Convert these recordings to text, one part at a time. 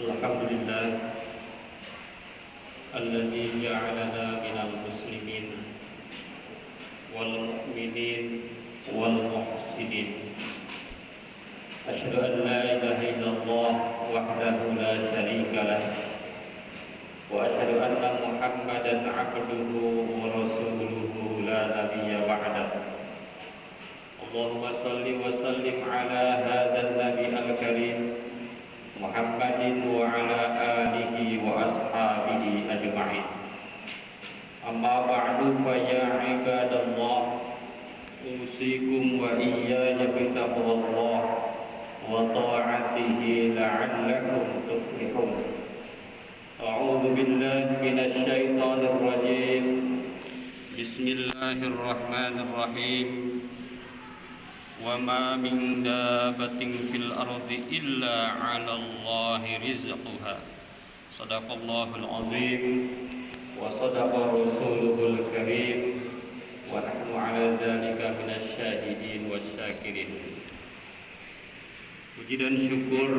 Alhamdulillah alladzi ja'alana minal muslimin wal mu'minin wal muhsinin. Asyhadu an la ilaha illallah wahdahu la syarika lah wa asyhadu anna Muhammadan 'abduhu wa rasuluhu la nabiyya ba'dahu. Allahumma shalli wa sallim ala hadzal nabiyil karim Muhammadin wa ala alihi wa ashabihi ajma'in. Amma ba'du fa ya ibadallah, usikum wa iyaya bitaqwallah wa ta'atihi la'allakum tuflihun. A'udzu billahi minasy syaithanir rajim. Bismillahirrahmanirrahim. Wa ma min dabbatin fil ardi illa 'ala Allahi rizquha. Shadaqallahul azim wa shadaqa rasuluhul karim wa nahnu 'ala dzalika minasy syahidin wasyakirin. Puji dan syukur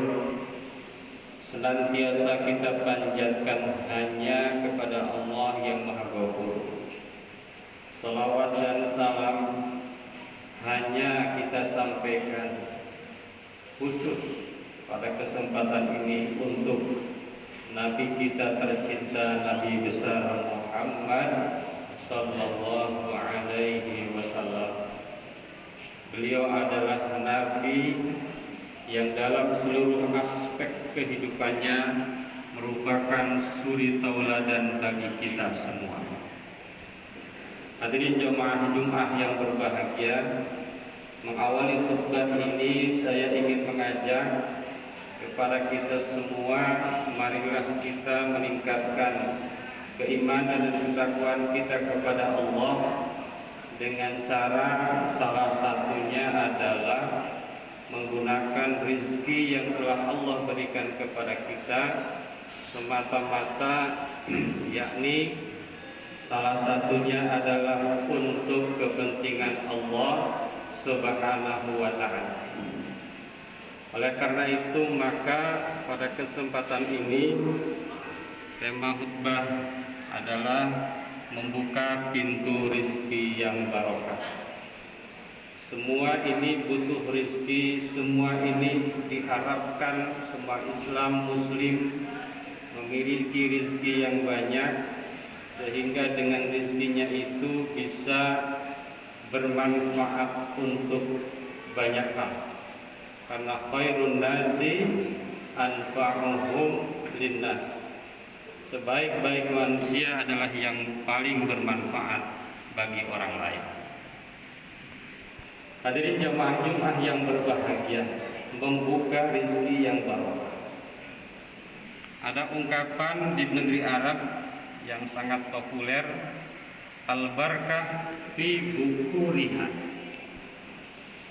senantiasa kita panjatkan hanya kepada Allah yang Maha Ghafur. Salawat dan salam hanya kita sampaikan khusus pada kesempatan ini untuk Nabi kita tercinta, Nabi besar Muhammad sallallahu alaihi wasallam. Beliau adalah Nabi yang dalam seluruh aspek kehidupannya merupakan suri tauladan bagi kita semua. Hadirin jemaah Jumat yang berbahagia, mengawali khutbah ini saya ingin mengajak kepada kita semua, marilah kita meningkatkan keimanan dan ketakwaan kita kepada Allah dengan cara salah satunya adalah menggunakan rizki yang telah Allah berikan kepada kita semata-mata yakni salah satunya adalah untuk kepentingan Allah Subhanahu wa ta'ala. Oleh karena itu maka pada kesempatan ini tema khutbah adalah membuka pintu rizki yang barokah. Semua ini butuh rizki, semua ini diharapkan semua Islam Muslim memiliki rizki yang banyak, sehingga dengan rizkinya itu bisa bermanfaat untuk banyak hal. Karena khairun nasi anfa'uhum linnas. Sebaik-baik manusia adalah yang paling bermanfaat bagi orang lain. Hadirin jamaah Jumat yang berbahagia, membuka rizki yang barokah. Ada ungkapan di negeri Arab yang sangat populer, al-barakah fi bukuriha.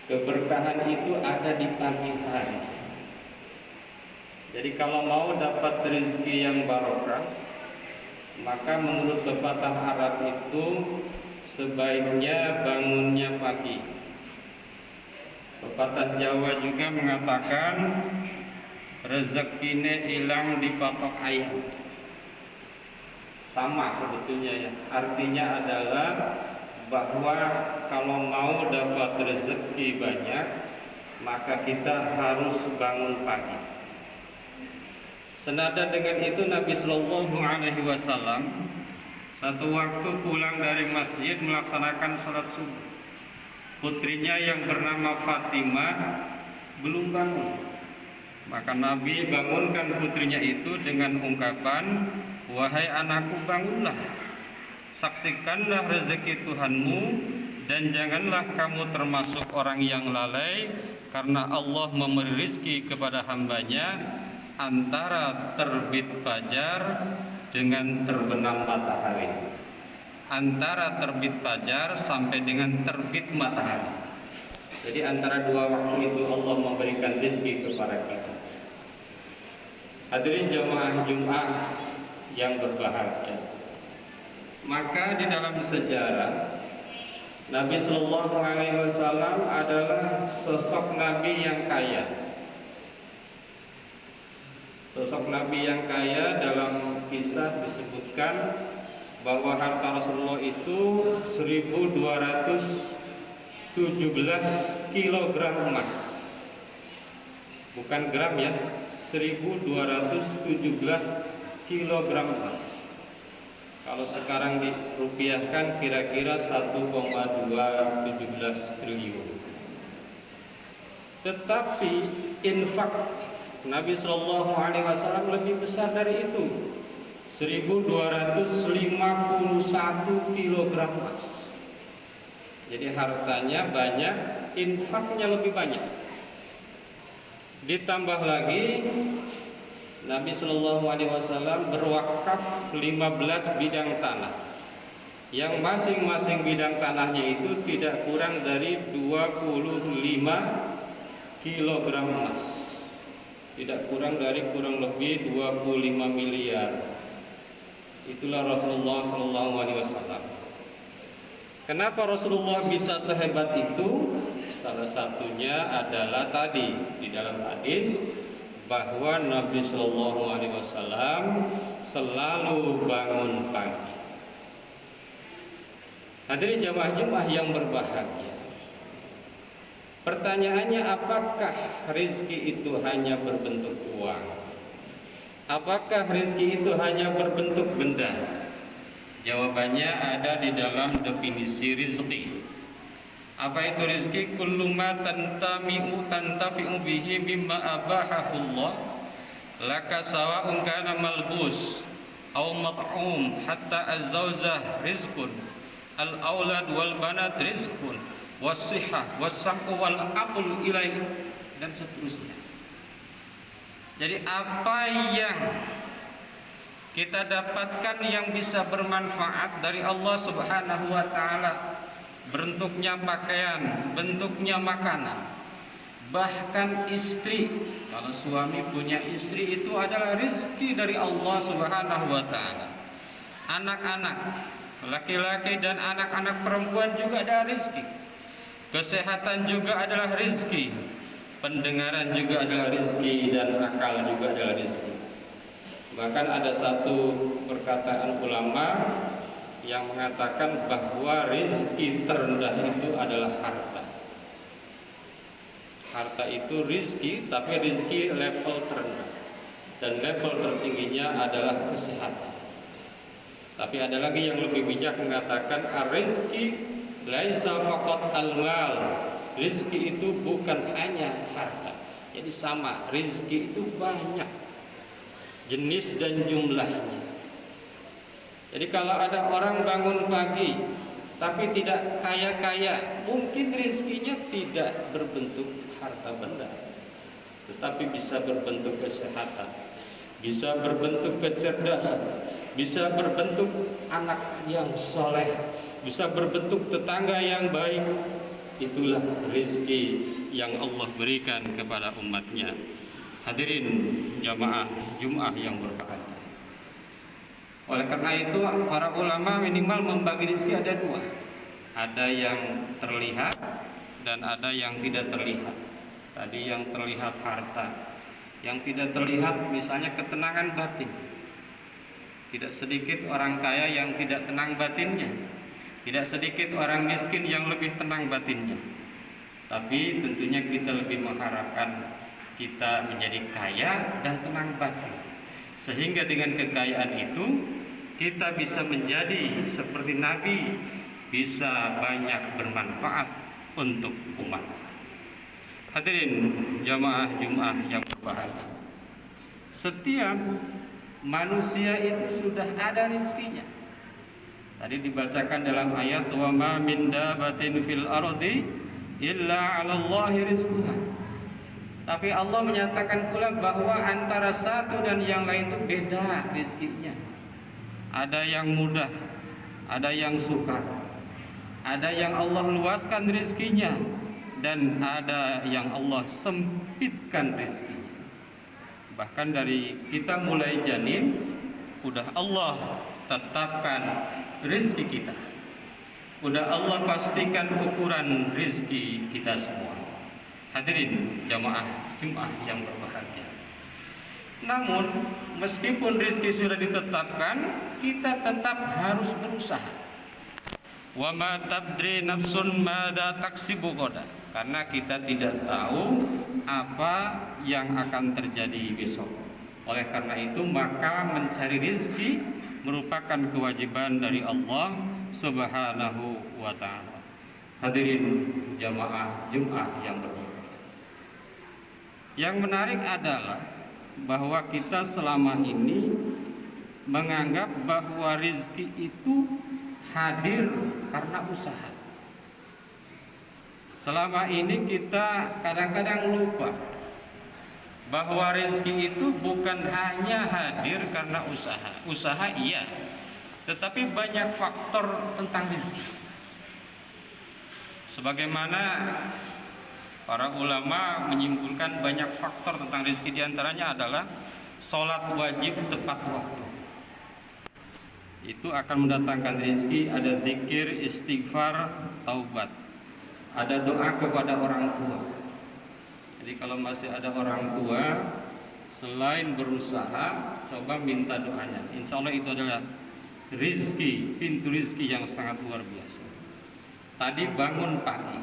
Keberkahan itu ada di pagi hari. Jadi kalau mau dapat rezeki yang barokah, maka menurut pepatah Arab itu sebaiknya bangunnya pagi. Pepatah Jawa juga mengatakan rezekine ilang dipatok ayam. Sama sebetulnya ya. Artinya adalah bahwa kalau mau dapat rezeki banyak, maka kita harus bangun pagi. Senada dengan itu Nabi Shallallahu Alaihi Wasallam satu waktu pulang dari masjid melaksanakan sholat subuh. Putrinya yang bernama Fatimah belum bangun. Maka Nabi bangunkan putrinya itu dengan ungkapan, wahai anakku, bangunlah, saksikanlah rezeki Tuhanmu dan janganlah kamu termasuk orang yang lalai, karena Allah memberi rezeki kepada hambanya antara terbit fajar dengan terbenam matahari, antara terbit fajar sampai dengan terbit matahari. Jadi antara dua waktu itu Allah memberikan rezeki kepada kita. Hadirin jamaah Jumat yang berbahagia, maka di dalam sejarah Nabi Shallallahu Alaihi Wasallam adalah sosok Nabi yang kaya. Sosok Nabi yang kaya dalam kisah disebutkan bahwa harta Rasulullah itu 1217 kilogram emas. Bukan gram ya, 1217 kilogram emas. Kalau sekarang dirupiahkan kira-kira 1,217 triliun. Tetapi infak Nabi Shallallahu Alaihi Wasallam lebih besar dari itu, 1251 kilogram emas. Jadi hartanya banyak, infaknya lebih banyak. Ditambah lagi Nabi Shallallahu Alaihi Wasallam berwakaf 15 bidang tanah, yang masing-masing bidang tanahnya itu tidak kurang dari 25 kilogram emas, tidak kurang lebih 25 miliar. Itulah Rasulullah Shallallahu Alaihi Wasallam. Kenapa Rasulullah bisa sehebat itu? Salah satunya adalah tadi di dalam hadis bahwa Nabi Shallallahu Alaihi Wasallam selalu bangun pagi. Hadirin jamaah Jumat yang berbahagia. Pertanyaannya, apakah rezeki itu hanya berbentuk uang? Apakah rezeki itu hanya berbentuk benda? Jawabannya ada di dalam definisi rezeki. Apa itu rezeki? Kullu ma tantafi'u bihi mimma abahahullah laka sawa'un kana malbus aw mat'um hatta az-zawjah rizqun al-aulad wal banat rizqun was-sihah was-sam'u wal aqlu ilaih, dan seterusnya. Jadi apa yang kita dapatkan yang bisa bermanfaat dari Allah Subhanahu wa taala, bentuknya pakaian, bentuknya makanan, bahkan istri, kalau suami punya istri itu adalah rezeki dari Allah Subhanahu wa taala. Anak-anak laki-laki dan anak-anak perempuan juga ada rezeki. Kesehatan juga adalah rezeki, pendengaran juga adalah rezeki, dan akal juga adalah rezeki. Bahkan ada satu perkataan ulama yang mengatakan bahwa rezeki terendah itu adalah harta. Harta itu rezeki, tapi rezeki level terendah, dan level tertingginya adalah kesehatan. Tapi ada lagi yang lebih bijak mengatakan rezeki laisa faqat al-mal. Rezeki itu bukan hanya harta. Jadi sama, rezeki itu banyak jenis dan jumlahnya. Jadi kalau ada orang bangun pagi tapi tidak kaya-kaya, mungkin rezekinya tidak berbentuk harta benda, tetapi bisa berbentuk kesehatan, bisa berbentuk kecerdasan, bisa berbentuk anak yang soleh, bisa berbentuk tetangga yang baik. Itulah rezeki yang Allah berikan kepada umatnya. Hadirin jamaah Jumat yang berbahagia. Oleh karena itu para ulama minimal membagi rezeki ada dua. Ada yang terlihat dan ada yang tidak terlihat. Tadi yang terlihat harta, yang tidak terlihat misalnya ketenangan batin. Tidak sedikit orang kaya yang tidak tenang batinnya, tidak sedikit orang miskin yang lebih tenang batinnya. Tapi tentunya kita lebih mengharapkan kita menjadi kaya dan tenang batin, sehingga dengan kekayaan itu kita bisa menjadi seperti Nabi, bisa banyak bermanfaat untuk umat. Hadirin jamaah Jumat yang berbahagia, setiap manusia itu sudah ada rezekinya. Tadi dibacakan dalam ayat wa ma min dabatin fil ardi illa 'alallahi rizquha. Tapi Allah menyatakan pula bahwa antara satu dan yang lain itu beda rezekinya. Ada yang mudah, ada yang sukar, ada yang Allah luaskan rezekinya, dan ada yang Allah sempitkan rezekinya. Bahkan dari kita mulai janin, udah Allah tetapkan rezeki kita, udah Allah pastikan ukuran rezeki kita semua. Hadirin jamaah Jumat yang berbahagia, Namun meskipun rezeki sudah ditetapkan, kita tetap harus berusaha. Wa ma tadri nafsun madza taksibu ghadan, karena kita tidak tahu apa yang akan terjadi besok. Oleh karena itu maka mencari rezeki merupakan kewajiban dari Allah Subhanahu wa taala. Hadirin jamaah Jumat yang berbahagia. Yang menarik adalah bahwa kita selama ini menganggap bahwa rezeki itu hadir karena usaha. Selama ini kita kadang-kadang lupa bahwa rezeki itu bukan hanya hadir karena usaha. Usaha iya, tetapi banyak faktor tentang rezeki. Sebagaimana para ulama menyimpulkan banyak faktor tentang rezeki, diantaranya adalah sholat wajib tepat waktu. Itu akan mendatangkan rezeki. Ada zikir, istighfar, taubat. Ada doa kepada orang tua. Jadi kalau masih ada orang tua, selain berusaha, coba minta doanya. Insya Allah itu adalah rezeki, pintu rezeki yang sangat luar biasa. Tadi bangun pagi,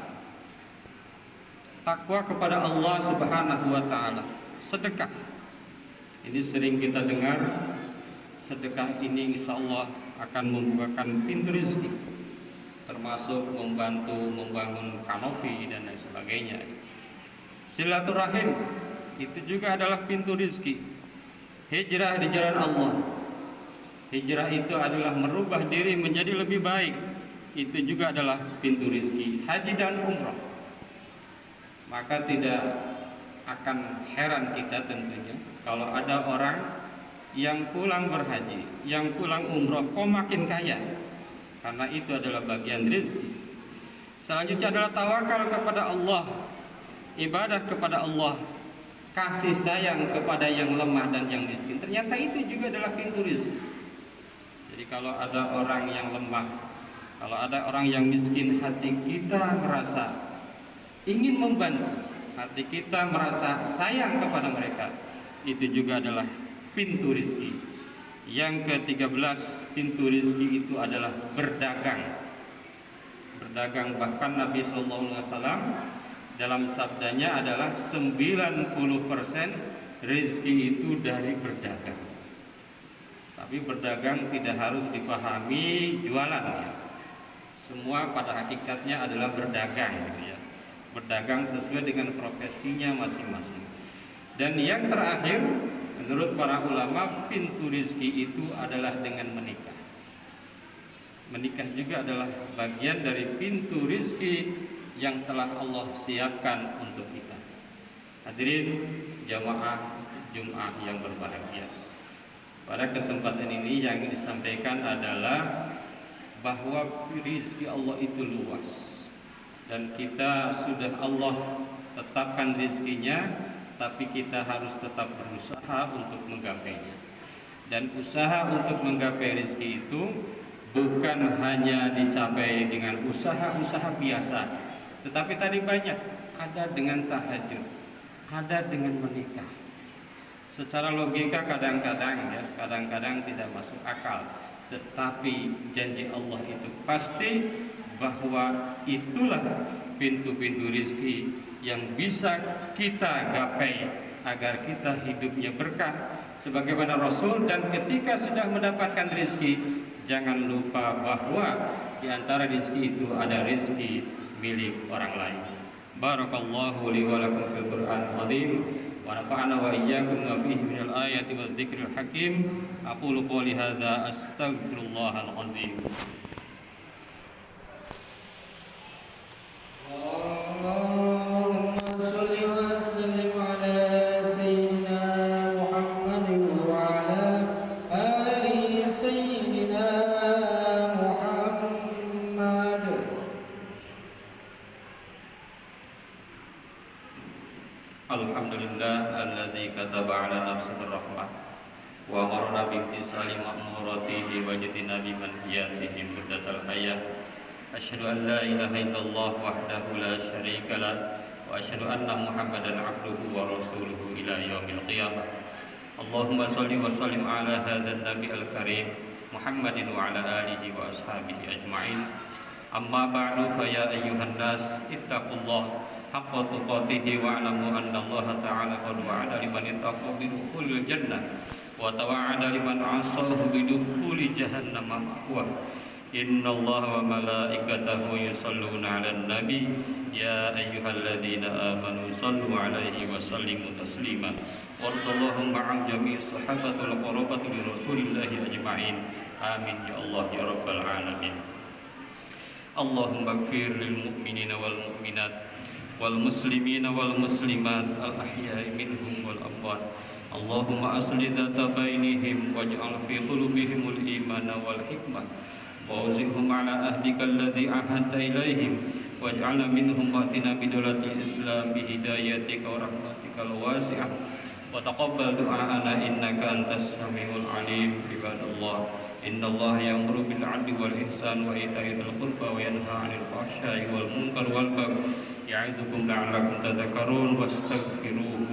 takwa kepada Allah Subhanahu wa taala, sedekah. Ini sering kita dengar, sedekah ini insya Allah akan membukakan pintu rezeki, termasuk membantu membangun kanopi dan lain sebagainya. Silaturahim itu juga adalah pintu rezeki. Hijrah di jalan Allah, hijrah itu adalah merubah diri menjadi lebih baik, itu juga adalah pintu rezeki. Haji dan umrah, maka tidak akan heran kita tentunya kalau ada orang yang pulang berhaji, yang pulang umrah kok makin kaya, karena itu adalah bagian rezeki. Selanjutnya adalah tawakal kepada Allah, ibadah kepada Allah, kasih sayang kepada yang lemah dan yang miskin. Ternyata itu juga adalah pintu rezeki. Jadi kalau ada orang yang lemah, kalau ada orang yang miskin, hati kita merasa ingin membantu, hati kita merasa sayang kepada mereka, itu juga adalah pintu rezeki. Yang ke-13 pintu rezeki itu adalah berdagang. Berdagang, bahkan Nabi SAW dalam sabdanya adalah 90% rezeki itu dari berdagang. Tapi berdagang tidak harus dipahami jualan ya. Semua pada hakikatnya adalah berdagang gitu ya. Berdagang sesuai dengan profesinya masing-masing. Dan yang terakhir, menurut para ulama, pintu rezeki itu adalah dengan menikah. Menikah juga adalah bagian dari pintu rezeki yang telah Allah siapkan untuk kita. Hadirin jamaah Jumat yang berbahagia, pada kesempatan ini yang disampaikan adalah bahwa rezeki Allah itu luas, dan kita sudah Allah tetapkan rezekinya, tapi kita harus tetap berusaha untuk menggapainya. Dan usaha untuk menggapai rezeki itu bukan hanya dicapai dengan usaha-usaha biasa, tetapi tadi banyak, ada dengan tahajud, ada dengan menikah. Secara logika kadang-kadang tidak masuk akal, tetapi janji Allah itu pasti bahwa itulah pintu-pintu rezeki yang bisa kita gapai agar kita hidupnya berkah sebagaimana Rasul. Dan ketika sudah mendapatkan rezeki, jangan lupa bahwa di antara rezeki itu ada rezeki milik orang lain. Barakallahu li wa lakum fil Qur'anil azim wa nafa'ana wa iyyakum ma fihi minal ayati wadh dzikril hakim. Aqulu qouli hadza astaghfirullahal azim. Alhamdulillah alladzi kataba ala nafsihi rahmah wa amarna bi imtisali ma'muratihi wa jadina bi manhiyatihi muddatal hayat. Asyhadu an la ilaha illallah wahdahu la syarika lah wa asyhadu anna Muhammadan abduhu wa rasuluhu ila yaumil qiyamah. Allahumma salli wa sallim ala hadzal nabi al-karim Muhammadin wa ala alihi wa ashabihi ajma'in. Amma ba'du, fa ya ayyuhan nas ittaqullah haqqa tuqatih wa alamu anna Allah ta'ala qad wa'ada liman ittaqa bidukhulil jannah wa tawa'ada liman 'asahu bidukhuli jahannam ma'wa. Inna Allah wa malaikatahu yusalluna 'alan nabi ya ayyuhalladzina amanu sallu 'alaihi wa sallimu taslima. Warḍallahu ma'al jami'i sahabatul qurabati li rasulillahi ajma'in. Amin ya Allah ya rabbal alamin. Allahumma ighfir lil mu'minina wal mu'minat wal muslimina wal muslimat al ahya'i minhum wal amwat. Allahumma aslih dhata bainihim waj'al fi qulubihimul imana wal hikmah وأوزعهم على أهلك الذي عهدت إليهم واجعلنا منهم واتنا بدولة الإسلام بهدايتك ورحمتك الواسعة وتقبل دعاءنا إنك أنت السميع العليم. عباد الله إن الله يأمر بالعدل والإحسان وإيتاء ذي القربى وينهى عن الفحشاء والمنكر والبغي يعظكم لعلكم تذكرون واستغفروه